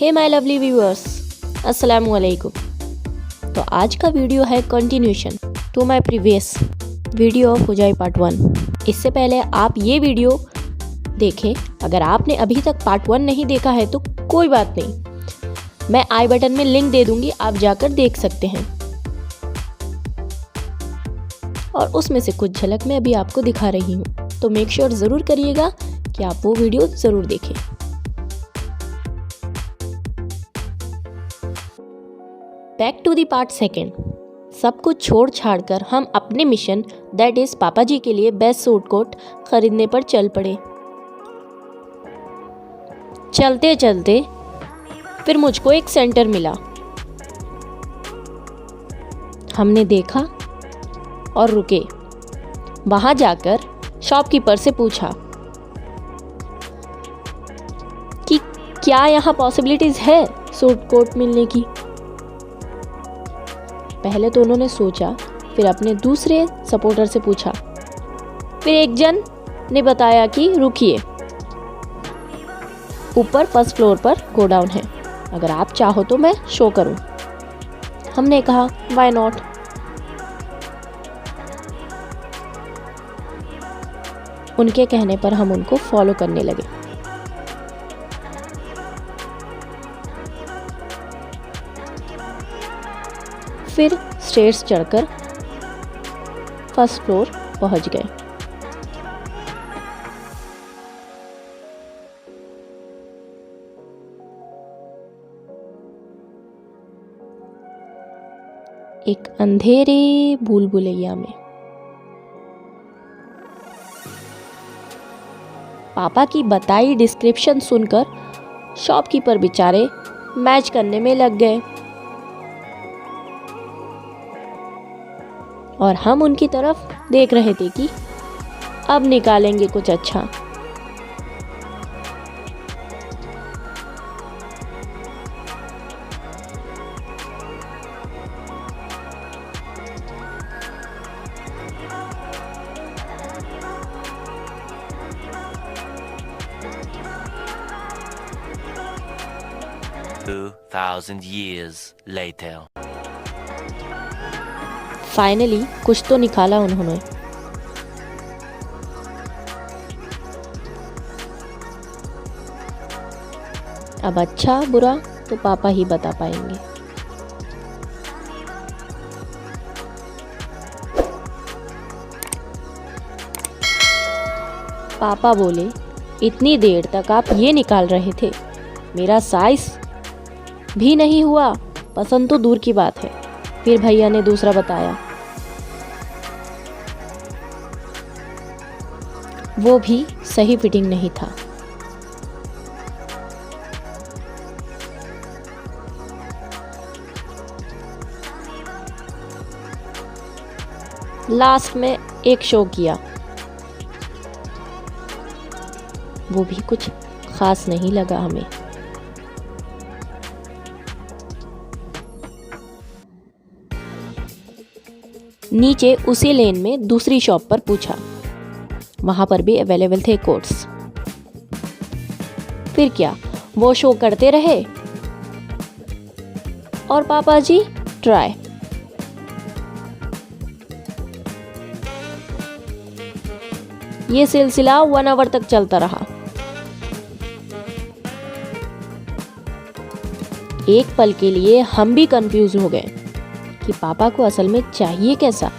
Hey my lovely viewers, अस्सलामु अलैकुम। तो आज का वीडियो है continuation to my previous video of हुजाई पार्ट 1। इससे पहले आप ये वीडियो देखें। अगर आपने अभी तक पार्ट 1 नहीं देखा है तो कोई बात नहीं, मैं आई बटन में लिंक दे दूंगी, आप जाकर देख सकते हैं। और उसमें से कुछ झलक मैं अभी आपको दिखा रही हूँ, तो मेक श्योर ज़रूर करिएगा कि आप वो वीडियो ज़रूर देखें। Back to the part second. सब कुछ छोड़ छाड़ कर हम अपने मिशन दैट इज पापा जी के लिए बेस्ट सूट कोट खरीदने पर चल पड़े। चलते चलते फिर मुझको एक सेंटर मिला। हमने देखा और रुके। वहां जाकर शॉपकीपर से पूछा कि क्या यहाँ पॉसिबिलिटीज है सूट कोट मिलने की। पहले तो उन्होंने सोचा, फिर अपने दूसरे सपोर्टर से पूछा, फिर एक जन ने बताया कि रुकिए, ऊपर फर्स्ट फ्लोर पर गोडाउन है, अगर आप चाहो तो मैं शो करूं। हमने कहा व्हाई नॉट। उनके कहने पर हम उनको फॉलो करने लगे। फिर स्टेयर्स चढ़कर फर्स्ट फ्लोर पहुंच गए। एक अंधेरे भूल भुलैया में पापा की बताई डिस्क्रिप्शन सुनकर शॉपकीपर बेचारे मैच करने में लग गए और हम उनकी तरफ देख रहे थे कि अब निकालेंगे कुछ अच्छा। $2,000 later. फाइनली कुछ तो निकाला उन्होंने। अब अच्छा बुरा तो पापा ही बता पाएंगे। पापा बोले, इतनी देर तक आप ये निकाल रहे थे, मेरा साइज भी नहीं हुआ, पसंद तो दूर की बात है। फिर भैया ने दूसरा बताया, वो भी सही फिटिंग नहीं था। लास्ट में एक शो किया, वो भी कुछ खास नहीं लगा हमें। नीचे उसी लेन में दूसरी शॉप पर पूछा, वहां पर भी अवेलेबल थे कोट्स। फिर क्या, वो शो करते रहे और पापा जी ट्राई। ये सिलसिला 1 आवर तक चलता रहा। एक पल के लिए हम भी कंफ्यूज हो गए कि पापा को असल में चाहिए कैसा।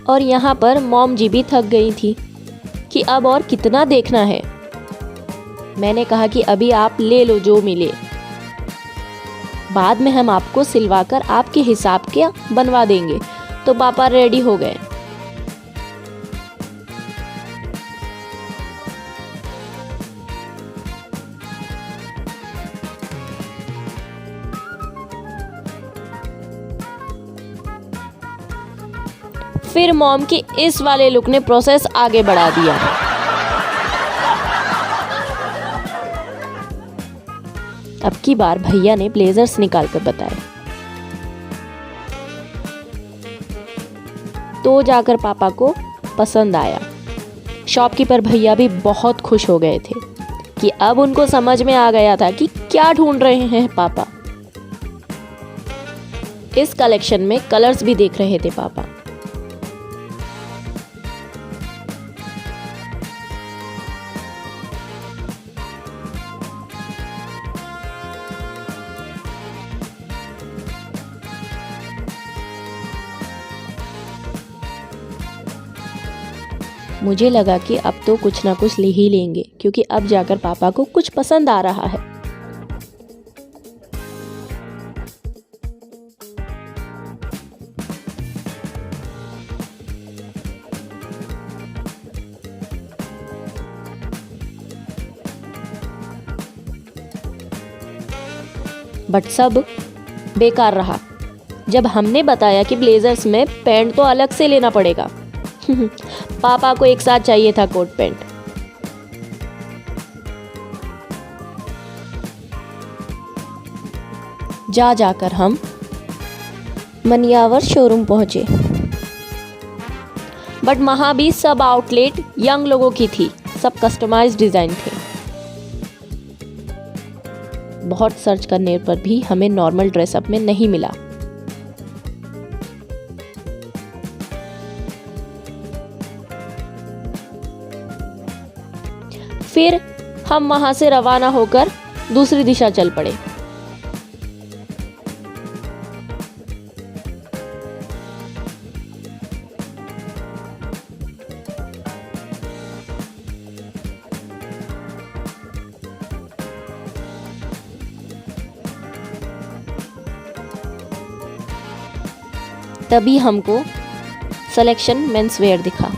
और यहाँ पर मॉम जी भी थक गई थी कि अब और कितना देखना है। मैंने कहा कि अभी आप ले लो जो मिले। बाद में हम आपको सिलवाकर आपके हिसाब के बनवा देंगे। तो पापा रेडी हो गए। फिर मॉम की इस वाले लुक ने प्रोसेस आगे बढ़ा दिया। अब की बार भैया ने ब्लेजर्स निकाल कर बताए, तो जाकर पापा को पसंद आया। शॉपकीपर भैया भी बहुत खुश हो गए थे कि अब उनको समझ में आ गया था कि क्या ढूंढ रहे हैं पापा। इस कलेक्शन में कलर्स भी देख रहे थे पापा। मुझे लगा कि अब तो कुछ ना कुछ ले ही लेंगे, क्योंकि अब जाकर पापा को कुछ पसंद आ रहा है। बट सब बेकार रहा जब हमने बताया कि ब्लेजर्स में पैंट तो अलग से लेना पड़ेगा। पापा को एक साथ चाहिए था कोट पैंट। जाकर हम मनियावर शोरूम पहुंचे, बट वहां भी सब आउटलेट यंग लोगों की थी, सब कस्टमाइज्ड डिजाइन थे। बहुत सर्च करने पर भी हमें नॉर्मल ड्रेसअप में नहीं मिला। फिर हम वहां से रवाना होकर दूसरी दिशा चल पड़े। तभी हमको सिलेक्शन मेंस वेयर दिखा।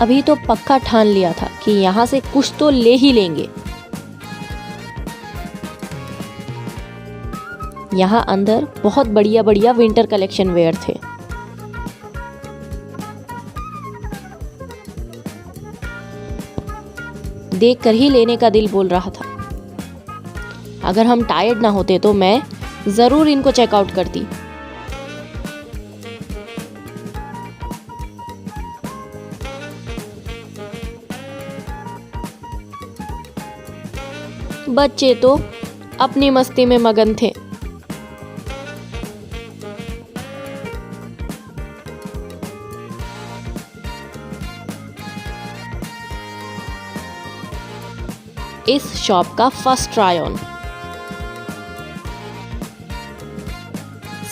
अभी तो पक्का ठान लिया था कि यहाँ से कुछ तो ले ही लेंगे। यहाँ अंदर बहुत बढ़िया बढ़िया विंटर कलेक्शन वेयर थे। देख कर ही लेने का दिल बोल रहा था। अगर हम टायर्ड ना होते तो मैं जरूर इनको चेकआउट करती। बच्चे तो अपनी मस्ती में मगन थे। इस शॉप का फर्स्ट ट्राई ऑन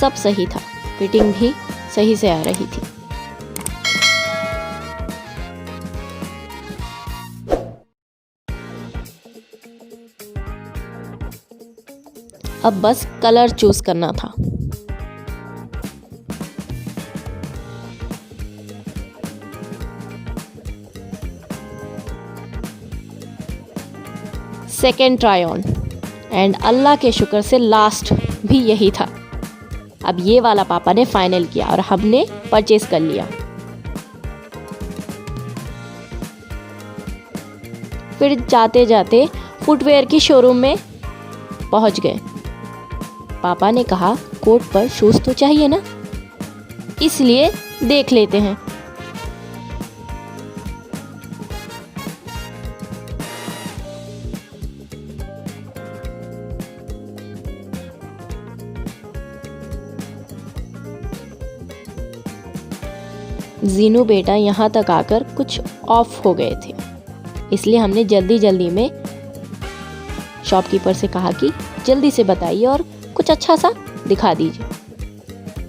सब सही था, फिटिंग भी सही से आ रही थी। अब बस कलर चूज करना था। सेकेंड ट्राई ऑन एंड अल्लाह के शुक्र से लास्ट भी यही था। अब ये वाला पापा ने फाइनल किया और हमने परचेज कर लिया। फिर जाते जाते फुटवेयर की शोरूम में पहुंच गए। पापा ने कहा कोट पर शूज तो चाहिए ना, इसलिए देख लेते हैं। जीनू बेटा यहाँ तक आकर कुछ ऑफ हो गए थे, इसलिए हमने जल्दी जल्दी में शॉपकीपर से कहा कि जल्दी से बताइए और कुछ अच्छा सा दिखा दीजिए।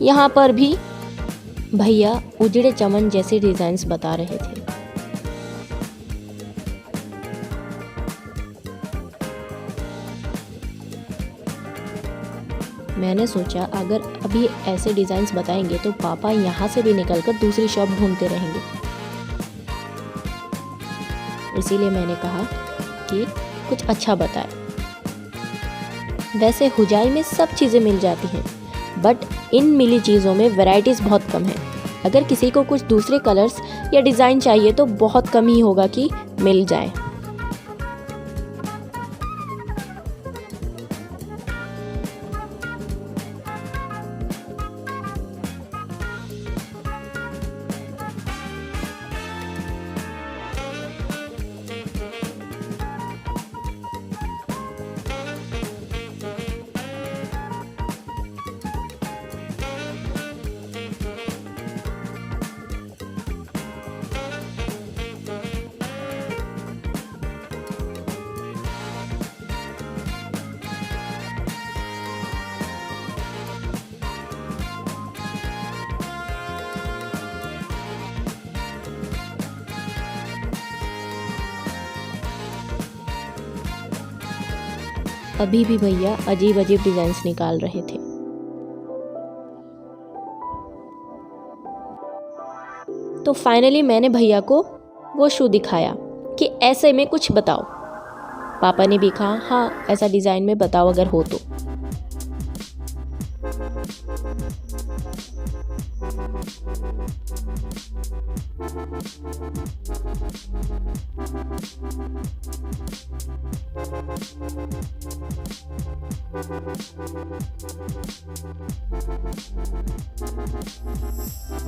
यहाँ पर भी भैया उजड़े चमन जैसे डिजाइन्स बता रहे थे। मैंने सोचा अगर अभी ऐसे डिज़ाइंस बताएंगे तो पापा यहाँ से भी निकलकर दूसरी शॉप ढूंढते रहेंगे। इसीलिए मैंने कहा कि कुछ अच्छा बताए। वैसे हुजाई में सब चीज़ें मिल जाती हैं, बट इन मिली चीज़ों में वैरायटीज़ बहुत कम है। अगर किसी को कुछ दूसरे कलर्स या डिज़ाइन चाहिए तो बहुत कम ही होगा कि मिल जाए। अभी भी भैया अजीब अजीब डिजाइन्स निकाल रहे थे। तो फाइनली मैंने भैया को वो शू दिखाया कि ऐसे में कुछ बताओ। पापा ने भी कहा हाँ ऐसा डिज़ाइन में बताओ अगर हो तो।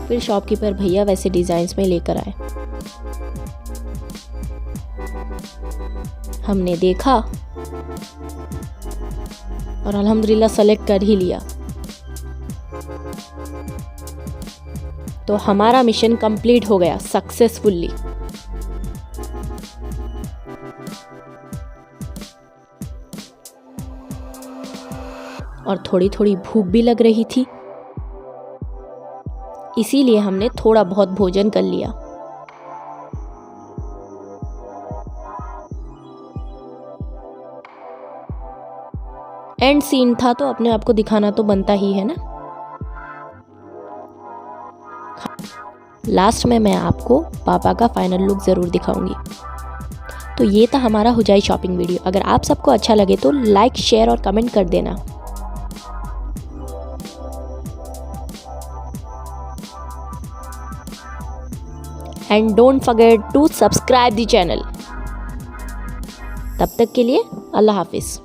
फिर शॉपकीपर भैया वैसे डिज़ाइंस में लेकर आए। हमने देखा और अल्हम्दुलिल्लाह सेलेक्ट कर ही लिया। तो हमारा मिशन कंप्लीट हो गया सक्सेसफुली। और थोड़ी थोड़ी भूख भी लग रही थी, इसीलिए हमने थोड़ा बहुत भोजन कर लिया। एंड सीन था तो अपने आप को दिखाना तो बनता ही है ना। लास्ट में मैं आपको पापा का फाइनल लुक ज़रूर दिखाऊंगी। तो ये था हमारा हुजाई शॉपिंग वीडियो। अगर आप सबको अच्छा लगे तो लाइक, शेयर और कमेंट कर देना। And don't forget to subscribe the channel. तब तक के लिए अल्लाह हाफिज़।